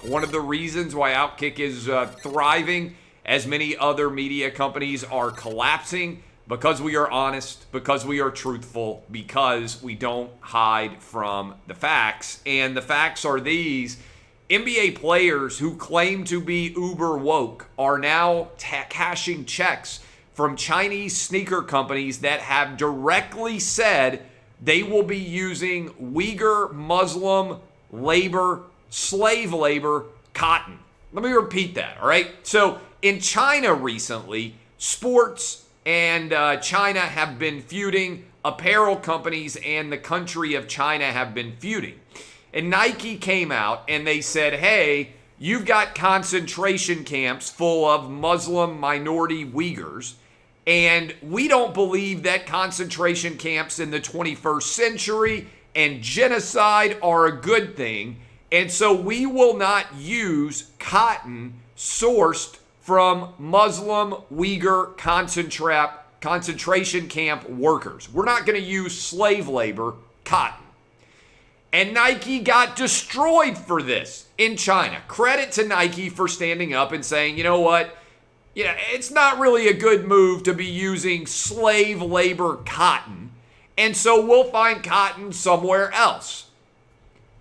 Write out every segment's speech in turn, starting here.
One of the reasons why Outkick is thriving, as many other media companies are collapsing, because we are honest, because we are truthful, because we don't hide from the facts. And the facts are these: NBA players who claim to be uber woke are now cashing checks from Chinese sneaker companies that have directly said they will be using Uyghur Muslim labor, slave labor, cotton. Let me repeat that, all right? So in China recently, sports and China have been feuding. Apparel companies and the country of China have been feuding. And Nike came out and they said, hey, you've got concentration camps full of Muslim minority Uyghurs, and we don't believe that concentration camps in the 21st century and genocide are a good thing. And so we will not use cotton sourced from Muslim Uyghur concentration camp workers. We're not going to use slave labor cotton. And Nike got destroyed for this in China. Credit to Nike for standing up and saying, you know what? Yeah, it's not really a good move to be using slave labor cotton. And so we'll find cotton somewhere else.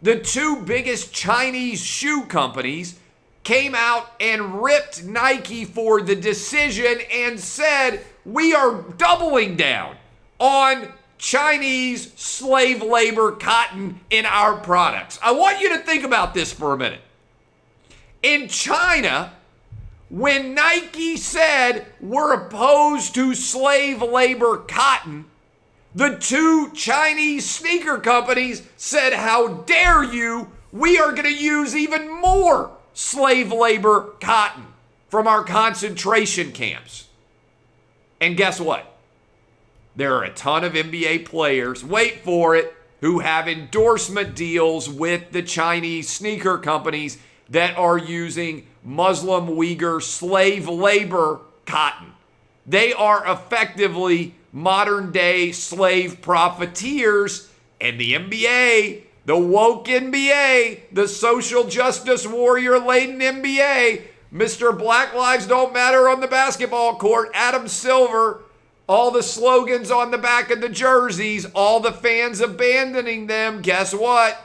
The two biggest Chinese shoe companies came out and ripped Nike for the decision and said, we are doubling down on Chinese slave labor cotton in our products. I want you to think about this for a minute. In China, when Nike said we're opposed to slave labor cotton, the two Chinese sneaker companies said, how dare you? We are going to use even more slave labor cotton from our concentration camps. And guess what? There are a ton of NBA players, wait for it, who have endorsement deals with the Chinese sneaker companies that are using Muslim Uyghur slave labor cotton. They are effectively modern day slave profiteers, and the NBA, the woke NBA, the social justice warrior laden NBA, Mr. Black Lives Don't Matter on the basketball court, Adam Silver, all the slogans on the back of the jerseys, all the fans abandoning them. Guess what?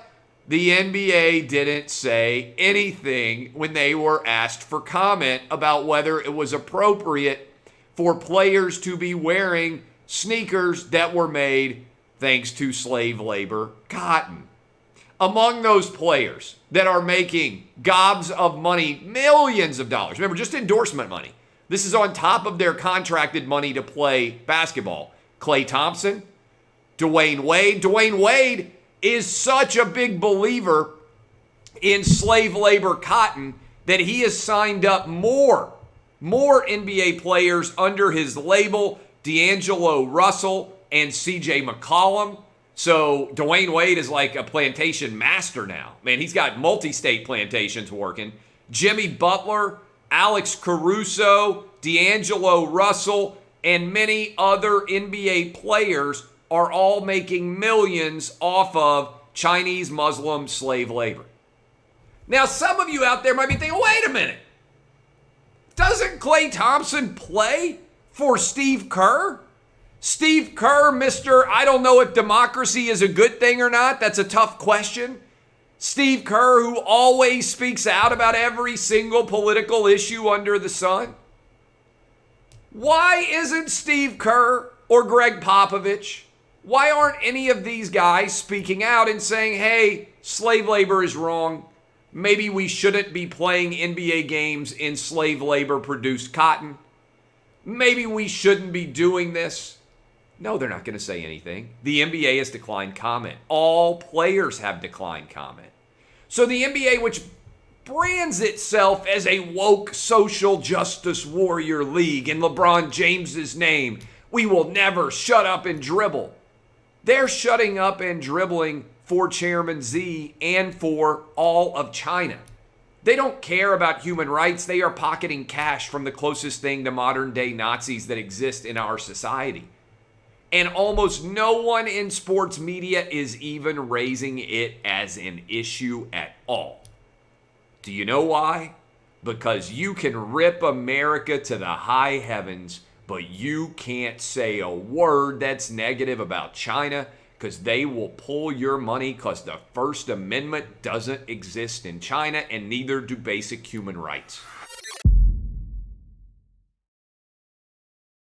The NBA didn't say anything when they were asked for comment about whether it was appropriate for players to be wearing sneakers that were made thanks to slave labor cotton. Among those players that are making gobs of money, millions of dollars, remember, just endorsement money. This is on top of their contracted money to play basketball. Klay Thompson, Dwayne Wade. Dwayne Wade is such a big believer in slave labor cotton that he has signed up more NBA players under his label, D'Angelo Russell and CJ McCollum. So Dwayne Wade is like a plantation master now. Man, he's got multi-state plantations working. Jimmy Butler, Alex Caruso, D'Angelo Russell, and many other NBA players are all making millions off of Chinese Muslim slave labor. Now, some of you out there might be thinking, wait a minute. Doesn't Klay Thompson play for Steve Kerr? Steve Kerr, Mr. I don't know if democracy is a good thing or not. That's a tough question. Steve Kerr, who always speaks out about every single political issue under the sun. Why isn't Steve Kerr or Greg Popovich, why aren't any of these guys speaking out and saying, hey, slave labor is wrong. Maybe we shouldn't be playing NBA games in slave labor produced cotton. Maybe we shouldn't be doing this. No, they're not going to say anything. The NBA has declined comment. All players have declined comment. So the NBA, which brands itself as a woke social justice warrior league in LeBron James's name, we will never shut up and dribble. They're shutting up and dribbling for Chairman Z and for all of China. They don't care about human rights. They are pocketing cash from the closest thing to modern day Nazis that exist in our society. And almost no one in sports media is even raising it as an issue at all. Do you know why? Because you can rip America to the high heavens, but you can't say a word that's negative about China, because they will pull your money, because the First Amendment doesn't exist in China, and neither do basic human rights.